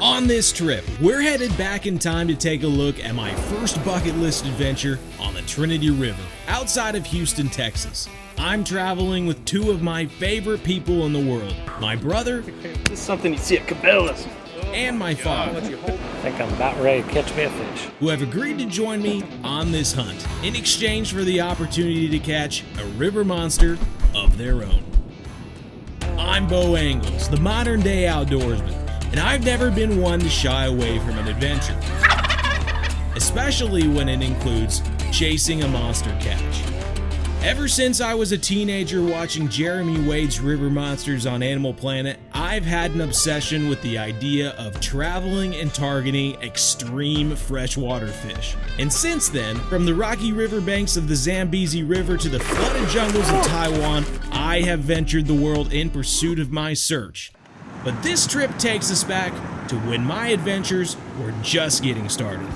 On this trip, we're headed back in time to take a look at my first bucket list adventure on the Trinity River, outside of Houston, Texas. I'm traveling with two of my favorite people in the world, my brother This is something you see at Cabela's. and my father, I think I'm about ready to catch me a fish. who have agreed to join me on this hunt in exchange for the opportunity to catch a river monster of their own. I'm Bo Angles, the modern day outdoorsman, and I've never been one to shy away from an adventure, especially when it includes chasing a monster catch. Ever since I was a teenager watching Jeremy Wade's River Monsters on Animal Planet, I've had an obsession with the idea of traveling and targeting extreme freshwater fish. And since then, from the rocky riverbanks of the Zambezi River to the flooded jungles of Taiwan, I have ventured the world in pursuit of my search. But this trip takes us back to when my adventures were just getting started.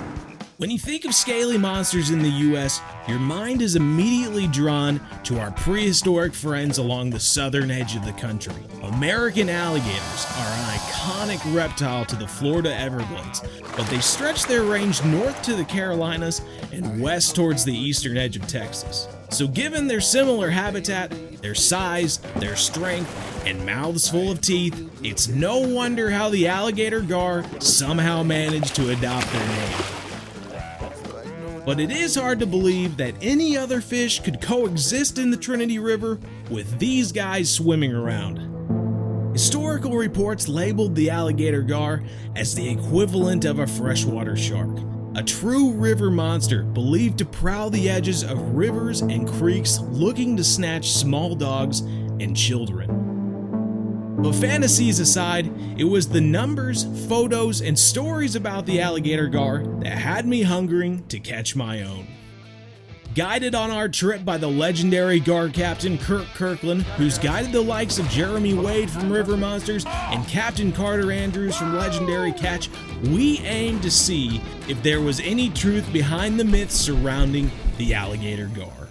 When you think of scaly monsters in the US, your mind is immediately drawn to our prehistoric friends along the southern edge of the country. American alligators are an iconic reptile to the Florida Everglades, but they stretch their range north to the Carolinas and west towards the eastern edge of Texas. So given their similar habitat, their size, their strength, and mouths full of teeth, it's no wonder how the alligator gar somehow managed to adopt their name. But it is hard to believe that any other fish could coexist in the Trinity River with these guys swimming around. Historical reports labeled the alligator gar as the equivalent of a freshwater shark, a true river monster believed to prowl the edges of rivers and creeks looking to snatch small dogs and children. But fantasies aside, it was the numbers, photos, and stories about the alligator gar that had me hungering to catch my own. Guided on our trip by the legendary gar captain Kirk Kirkland, who's guided the likes of Jeremy Wade from River Monsters and Captain Carter Andrews from Legendary Catch, we aimed to see if there was any truth behind the myths surrounding the alligator gar.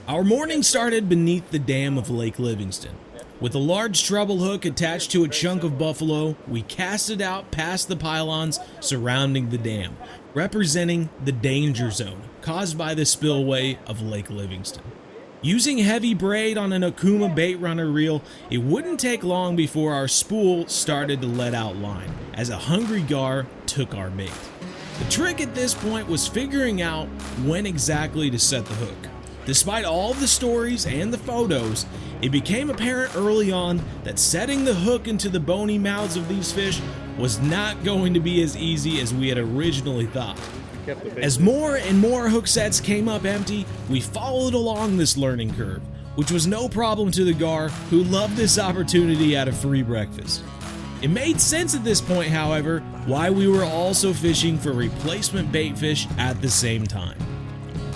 Our morning started beneath the dam of Lake Livingston. With a large treble hook attached to a chunk of buffalo, we cast it out past the pylons surrounding the dam, representing the danger zone caused by the spillway of Lake Livingston. Using heavy braid on an Okuma bait runner reel, it wouldn't take long before our spool started to let out line, as a hungry gar took our bait. The trick at this point was figuring out when exactly to set the hook. Despite all the stories and the photos, it became apparent early on that setting the hook into the bony mouths of these fish was not going to be as easy as we had originally thought. As more and more hook sets came up empty, we followed along this learning curve, which was no problem to the gar, who loved this opportunity at a free breakfast. It made sense at this point, however, why we were also fishing for replacement bait fish at the same time.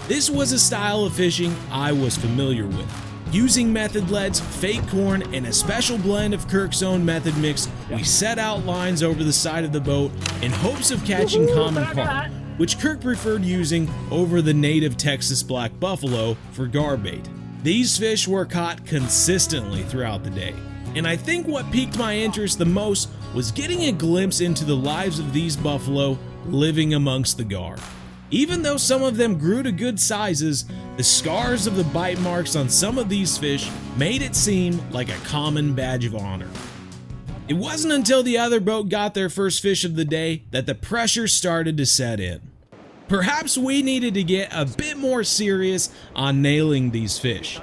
This was a style of fishing I was familiar with. Using method leads, fake corn, and a special blend of Kirk's own method mix, we set out lines over the side of the boat in hopes of catching common carp, which Kirk preferred using over the native Texas black buffalo for gar bait. These fish were caught consistently throughout the day, and I think what piqued my interest the most was getting a glimpse into the lives of these buffalo living amongst the gar. Even though some of them grew to good sizes, the scars of the bite marks on some of these fish made it seem like a common badge of honor. It wasn't until the other boat got their first fish of the day that the pressure started to set in. Perhaps we needed to get a bit more serious on nailing these fish.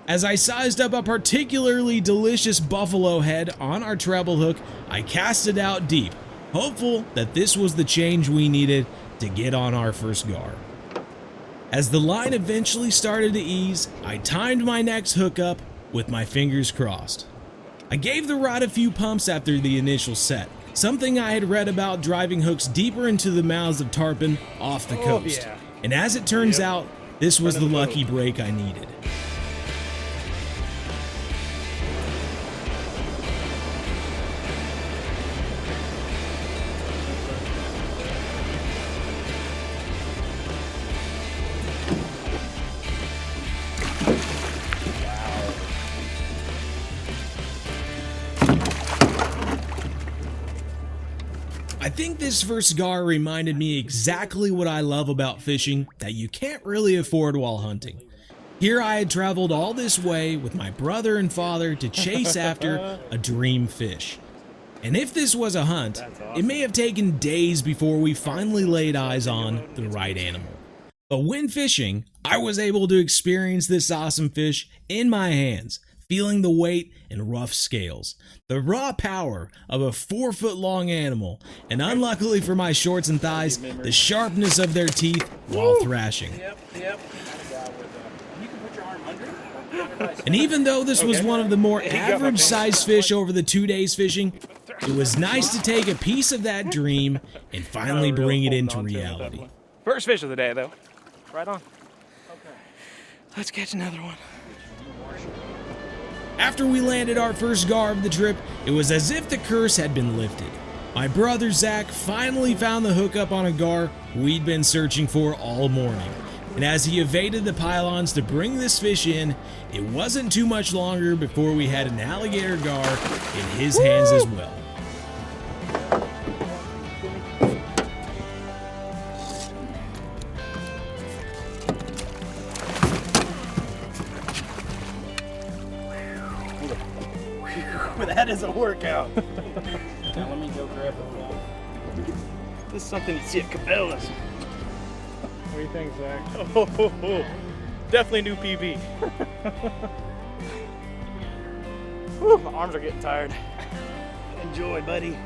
As I sized up a particularly delicious buffalo head on our treble hook, I cast it out deep, hopeful that this was the change we needed to get on our first gar. As the line eventually started to ease, I timed my next hookup with my fingers crossed. I gave the rod a few pumps after the initial set, something I had read about driving hooks deeper into the mouths of tarpon off the coast. And as it turns out, this was the lucky break I needed. I think this first gar reminded me exactly what I love about fishing that you can't really afford while hunting. Here I had traveled all this way with my brother and father to chase after a dream fish. And if this was a hunt, it may have taken days before we finally laid eyes on the right animal. But when fishing, I was able to experience this awesome fish in my hands, feeling the weight and rough scales, the raw power of a 4-foot-long animal, and unluckily for my shorts and thighs, the sharpness of their teeth while thrashing. Yep. And even though this was one of the more average-sized fish over the 2 days fishing, it was nice to take a piece of that dream and finally bring it into reality. First fish of the day, though. Right on. Okay. Let's catch another one. After we landed our first gar of the trip, it was as if the curse had been lifted. My brother Zach finally found the hookup on a gar we'd been searching for all morning. And as he evaded the pylons to bring this fish in, it wasn't too much longer before we had an alligator gar in his hands as well. That is a workout. Now let me go grab it. This is something you see at Cabela's. What do you think, Zach? Oh, definitely new PB. Whew, my arms are getting tired. Enjoy, buddy.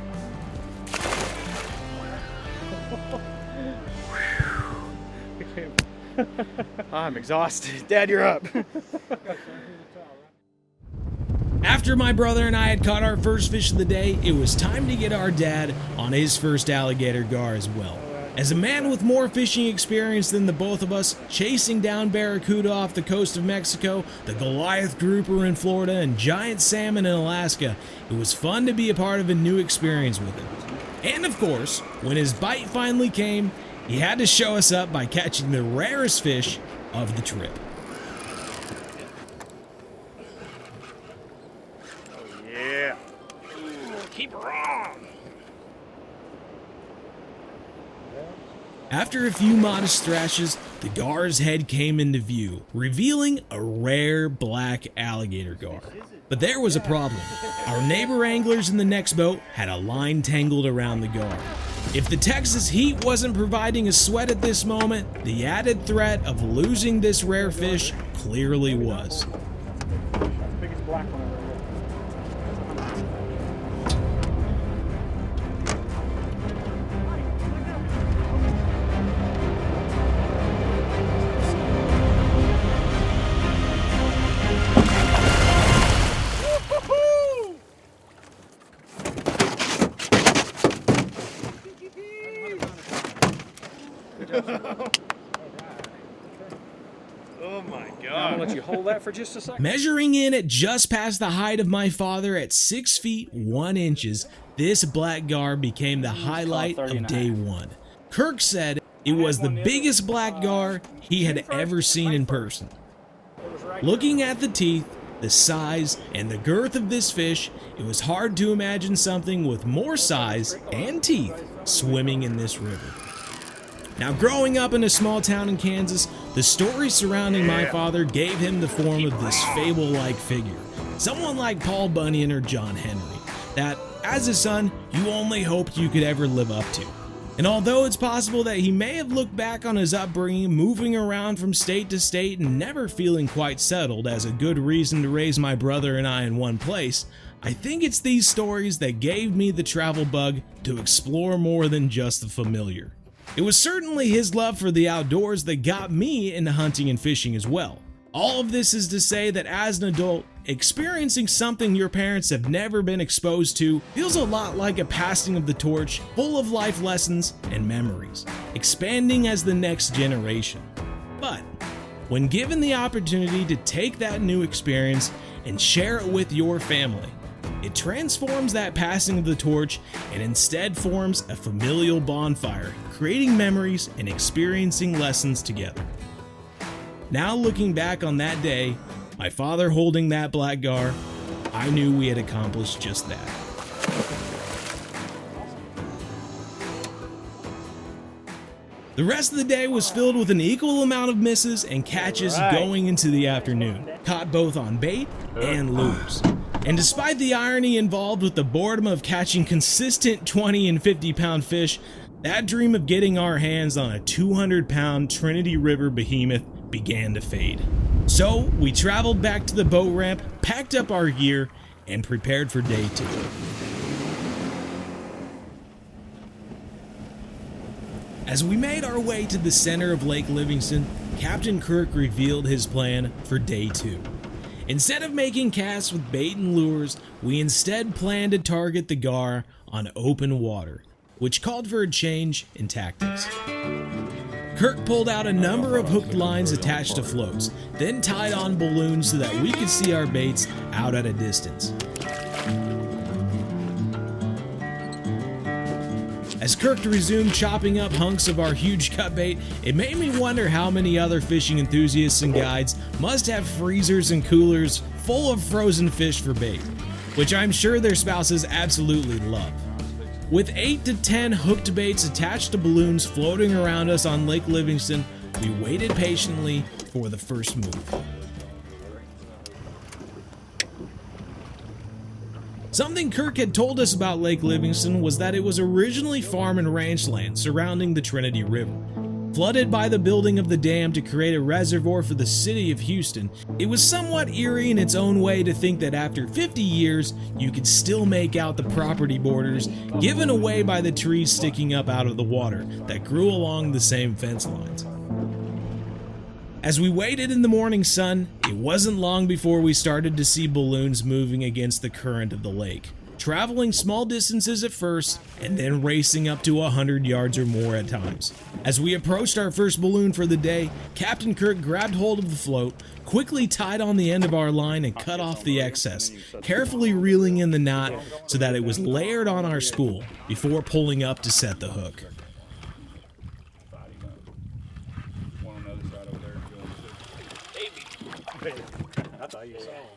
I'm exhausted. Dad, you're up. After my brother and I had caught our first fish of the day, it was time to get our dad on his first alligator gar as well. As a man with more fishing experience than the both of us, chasing down barracuda off the coast of Mexico, the Goliath grouper in Florida, and giant salmon in Alaska, it was fun to be a part of a new experience with him. And of course, when his bite finally came, he had to show us up by catching the rarest fish of the trip. Yeah. Keep her on. After a few modest thrashes, the gar's head came into view, revealing a rare black alligator gar. But there was a problem. Our neighbor anglers in the next boat had a line tangled around the gar. If the Texas heat wasn't providing a sweat at this moment, the added threat of losing this rare fish clearly was. Biggest black one ever. Oh my I'm God. gonna let you hold that for just a second. Measuring in at just past the height of my father at 6 feet 1 inches, this black gar became the highlight of day one. Kirk said it was the biggest black gar he had ever seen in person. Looking at the teeth, the size, and the girth of this fish, it was hard to imagine something with more size and teeth swimming in this river. Now, growing up in a small town in Kansas, the stories surrounding my father gave him the form of this fable-like figure, someone like Paul Bunyan or John Henry, that, as a son, you only hoped you could ever live up to. And although it's possible that he may have looked back on his upbringing, moving around from state to state and never feeling quite settled as a good reason to raise my brother and I in one place, I think it's these stories that gave me the travel bug to explore more than just the familiar. It was certainly his love for the outdoors that got me into hunting and fishing as well. All of this is to say that as an adult, experiencing something your parents have never been exposed to feels a lot like a passing of the torch, full of life lessons and memories, expanding as the next generation. But when given the opportunity to take that new experience and share it with your family, it transforms that passing of the torch and instead forms a familial bonfire, creating memories and experiencing lessons together. Now looking back on that day, my father holding that black gar, I knew we had accomplished just that. The rest of the day was filled with an equal amount of misses and catches going into the afternoon, caught both on bait and lures. And despite the irony involved with the boredom of catching consistent 20 and 50 pound fish, that dream of getting our hands on a 200 pound Trinity River behemoth began to fade. So we traveled back to the boat ramp, packed up our gear, and prepared for day 2. As we made our way to the center of Lake Livingston, Captain Kirk revealed his plan for day 2. Instead of making casts with bait and lures, we instead planned to target the gar on open water, which called for a change in tactics. Kirk pulled out a number of hooked lines attached to floats, then tied on balloons so that we could see our baits out at a distance. As Kirk resumed chopping up hunks of our huge cut bait, it made me wonder how many other fishing enthusiasts and guides must have freezers and coolers full of frozen fish for bait, which I'm sure their spouses absolutely love. With 8 to 10 hooked baits attached to balloons floating around us on Lake Livingston, we waited patiently for the first move. Something Kirk had told us about Lake Livingston was that it was originally farm and ranch land surrounding the Trinity River. Flooded by the building of the dam to create a reservoir for the city of Houston, it was somewhat eerie in its own way to think that after 50 years, you could still make out the property borders given away by the trees sticking up out of the water that grew along the same fence lines. As we waited in the morning sun, it wasn't long before we started to see balloons moving against the current of the lake, traveling small distances at first and then racing up to 100 yards or more at times. As we approached our first balloon for the day, Captain Kirk grabbed hold of the float, quickly tied on the end of our line and cut off the excess, carefully reeling in the knot so that it was layered on our spool before pulling up to set the hook. I thought you saw him.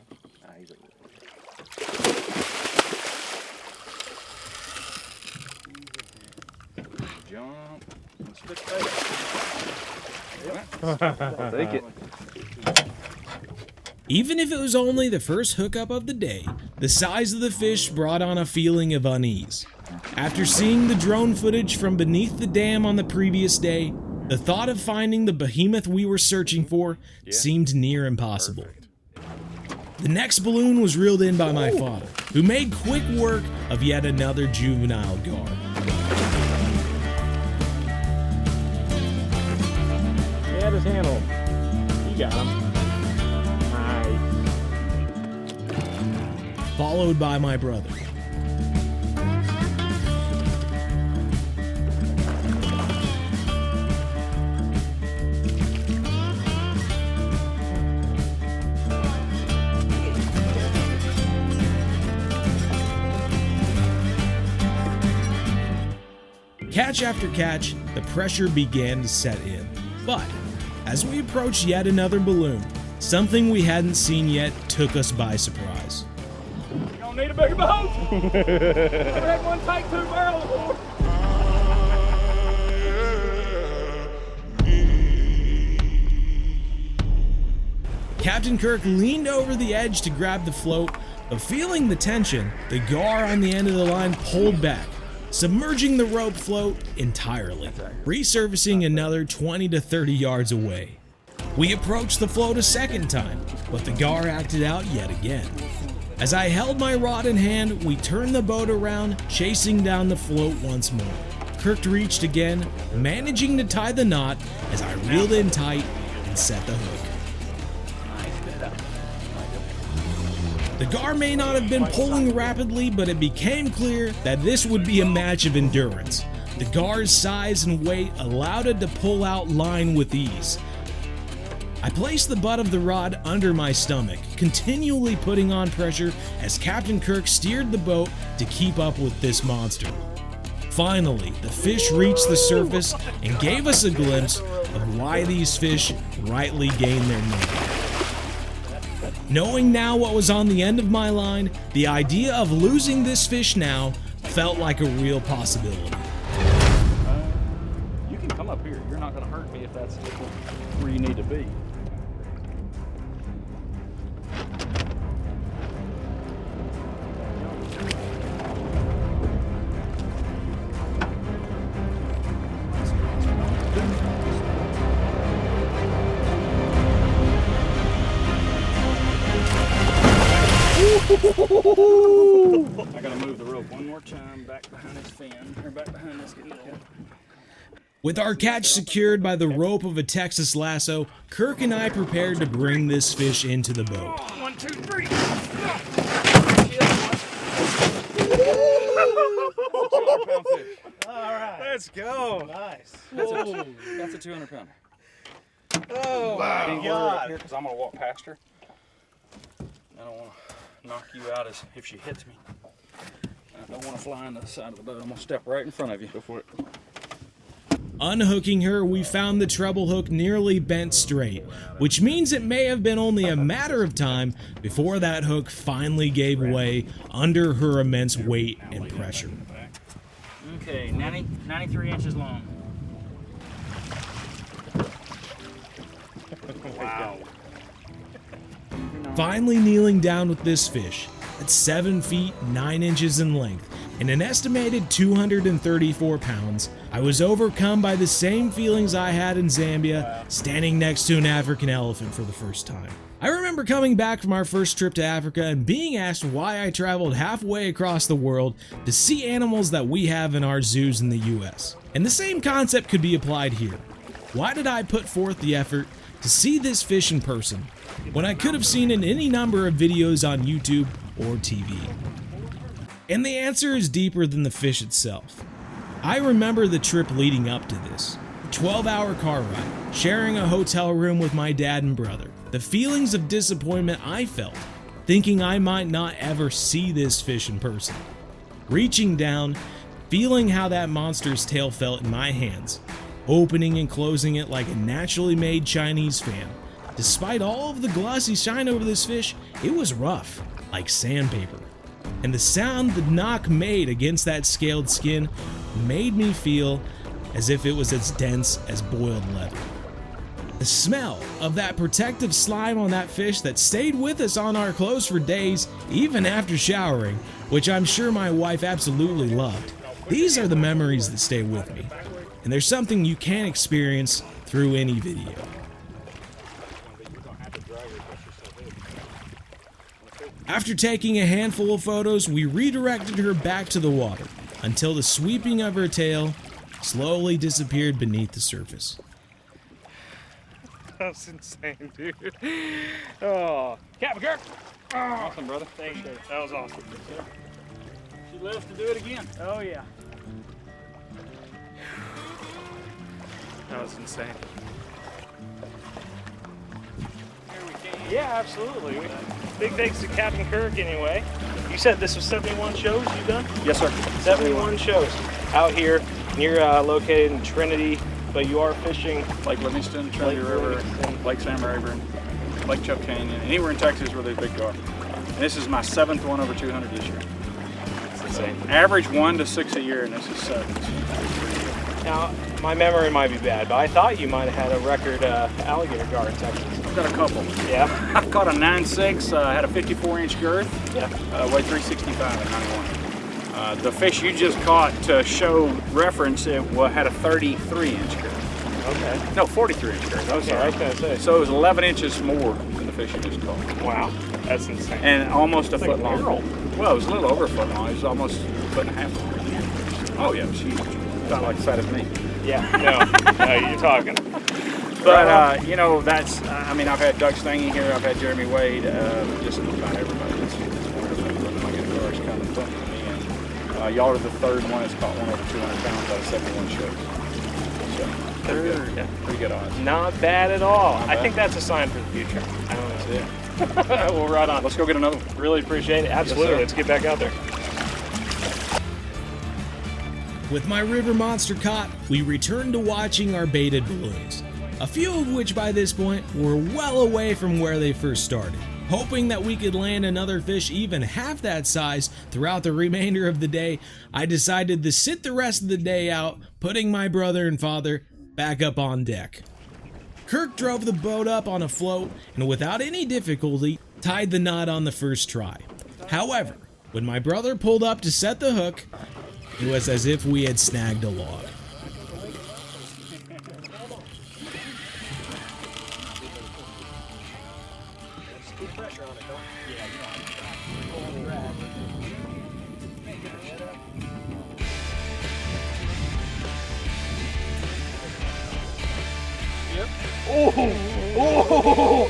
Jump. I'll take it. Even if it was only the first hookup of the day, the size of the fish brought on a feeling of unease. After seeing the drone footage from beneath the dam on the previous day, the thought of finding the behemoth we were searching for seemed near impossible. The next balloon was reeled in by my father, who made quick work of yet another juvenile gar. He had his handle. You got him. Nice. Followed by my brother. Catch after catch, the pressure began to set in. But as we approached yet another balloon, something we hadn't seen yet took us by surprise. You don't need a bigger boat. Never had one take 2 barrels before. Captain Kirk leaned over the edge to grab the float, but feeling the tension, the gar on the end of the line pulled back, submerging the rope float entirely, resurfacing another 20 to 30 yards away. We approached the float a second time, but the gar acted out yet again. As I held my rod in hand, we turned the boat around, chasing down the float once more. Kirk reached again, managing to tie the knot as I reeled in tight and set the hook. The gar may not have been pulling rapidly, but it became clear that this would be a match of endurance. The gar's size and weight allowed it to pull out line with ease. I placed the butt of the rod under my stomach, continually putting on pressure as Captain Kirk steered the boat to keep up with this monster. Finally, the fish reached the surface and gave us a glimpse of why these fish rightly gain their name. Knowing now what was on the end of my line, the idea of losing this fish now felt like a real possibility. You can Come up here. You're not going to hurt me if that's where you need to be. I gotta move the rope one more time back behind this fin, or back behind this getting pulled. With our catch secured by the rope of a Texas lasso, Kirk and I prepared to bring this fish into the boat. 1, 2, 3. All right. Let's go. Nice. That's a 200 pounder. Oh, My my God. Because I'm gonna walk past her. I don't want to knock you out as if she hits me. I don't want to fly into the side of the boat. I'm gonna step right in front of you. Go for it. Unhooking her, we found the treble hook nearly bent straight, which means it may have been only a matter of time before that hook finally gave way under her immense weight and pressure. Okay, 93 inches long. Wow. Finally kneeling down with this fish, at 7 feet 9 inches in length and an estimated 234 pounds, I was overcome by the same feelings I had in Zambia standing next to an African elephant for the first time. I remember coming back from our first trip to Africa and being asked why I traveled halfway across the world to see animals that we have in our zoos in the US. And the same concept could be applied here. Why did I put forth the effort to see this fish in person when I could have seen it in any number of videos on YouTube or TV? And the answer is deeper than the fish itself. I remember the trip leading up to this. A 12-hour car ride, sharing a hotel room with my dad and brother. The feelings of disappointment I felt, thinking I might not ever see this fish in person. Reaching down, feeling how that monster's tail felt in my hands, opening and closing it like a naturally made Chinese fan. Despite all of the glossy shine over this fish, it was rough, like sandpaper. And the sound the knock made against that scaled skin made me feel as if it was as dense as boiled leather. The smell of that protective slime on that fish that stayed with us on our clothes for days, even after showering, which I'm sure my wife absolutely loved. These are the memories that stay with me, and there's something you can't experience through any video. After taking a handful of photos, we redirected her back to the water until the sweeping of her tail slowly disappeared beneath the surface. That's insane, dude. Oh, Captain Kirk. Oh, Awesome, brother. thank you. That was awesome. She lives to do it again. Oh, yeah. That was insane. Yeah, absolutely. Big thanks to Captain Kirk anyway. You said this was 71 shows you've done? Yes, sir. 71 shows out here. And you're located in Trinity, but you are fishing Lake Livingston, Trinity Lake River, Livingston. Lake Sam Rayburn, Lake Chubb Canyon, anywhere in Texas where there's big gar. And this is my 7th one over 200 this year. It's insane. Average 1 to 6 a year, and this is 7. Now, my memory might be bad, but I thought you might have had a record alligator gar in Texas. I've got a couple. Yeah? I caught a 9.6, had a 54-inch girth, Yeah. weighed 365 at 91. The fish you just caught, to show reference, it had a 33-inch girth. Okay. No, 43-inch girth. I'm Okay, sorry. I was going to say. So it was 11 inches more than the fish you just caught. Wow, that's insane. And almost a Like foot a long. barrel. Well, it was a little over a foot long. It was almost a foot and a half long. Oh, yeah, it was huge. About like the size of me. Yeah, no, you're talking. But, you know, that's, I mean, I've had Doug Stangy here. I've had Jeremy Wade. Just about everybody. It's wonderful. My guitar's kind of fun to me. And y'all are the third one that's caught one over 200 pounds out of 71 shows. So, pretty good. Yeah. Pretty good odds. Not bad at all. Not I bad. think that's a sign for the future. I honestly Yeah. do. Well, right on. Let's go get another one. Really appreciate it. Absolutely. sir. Let's get back out there. With my river monster caught, we returned to watching our baited balloons, a few of which by this point were well away from where they first started. Hoping that we could land another fish even half that size throughout the remainder of the day, I decided to sit the rest of the day out, putting my brother and father back up on deck. Kirk drove the boat up on a float and without any difficulty tied the knot on the first try. However, when my brother pulled up to set the hook, it was as if we had snagged a log. Keep pressure on it, don't you? Yeah, you know, pull on the drag. Get her head up. Yep. Oh!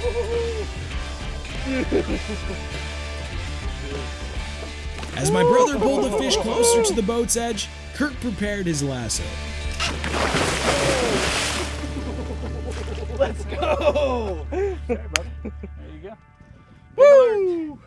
As my brother pulled the fish closer to the boat's edge, Kirk prepared his lasso. Let's go! Okay, buddy. There you go. Woo!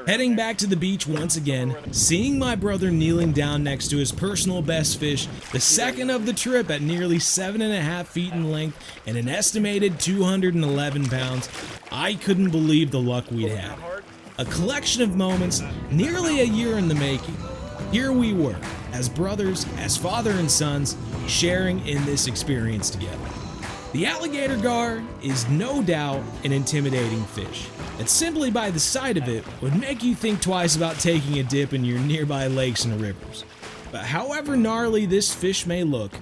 Heading back to the beach once again, seeing my brother kneeling down next to his personal best fish, the second of the trip at nearly 7.5 feet in length and an estimated 211 pounds, I couldn't believe the luck we'd had. A collection of moments, nearly a year in the making. Here we were, as brothers, as father and sons, sharing in this experience together. The alligator gar is no doubt an intimidating fish that simply by the sight of it would make you think twice about taking a dip in your nearby lakes and rivers. But however gnarly this fish may look,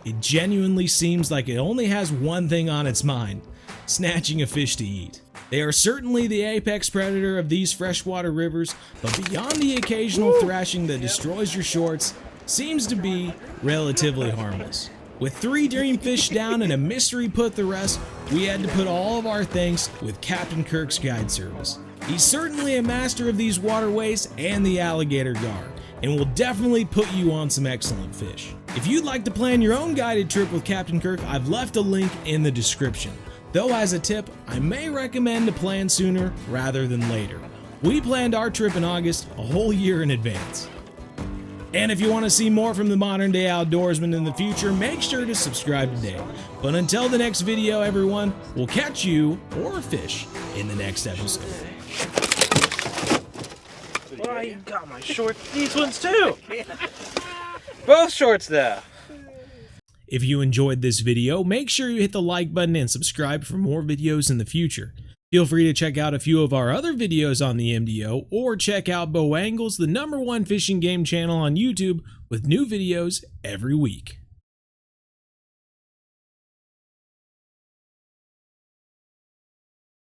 it genuinely seems like it only has one thing on its mind: snatching a fish to eat. They are certainly the apex predator of these freshwater rivers, but beyond the occasional thrashing that destroys your shorts, seems to be relatively harmless. With 3 dream fish down and a mystery put to rest, we had to put all of our thanks with Captain Kirk's guide service. He's certainly a master of these waterways and the alligator gar, and will definitely put you on some excellent fish. If you'd like to plan your own guided trip with Captain Kirk, I've left a link in the description. Though as a tip, I may recommend to plan sooner rather than later. We planned our trip in August, a whole year in advance. And if you want to see more from the modern day outdoorsman in the future, make sure to subscribe today. But until the next video, everyone, we'll catch you, or fish, in the next episode. Well, I got my shorts. These ones too. Both shorts though. If you enjoyed this video, make sure you hit the like button and subscribe for more videos in the future. Feel free to check out a few of our other videos on the MDO, or check out Bow Angles, the #1 fishing game channel on YouTube, with new videos every week.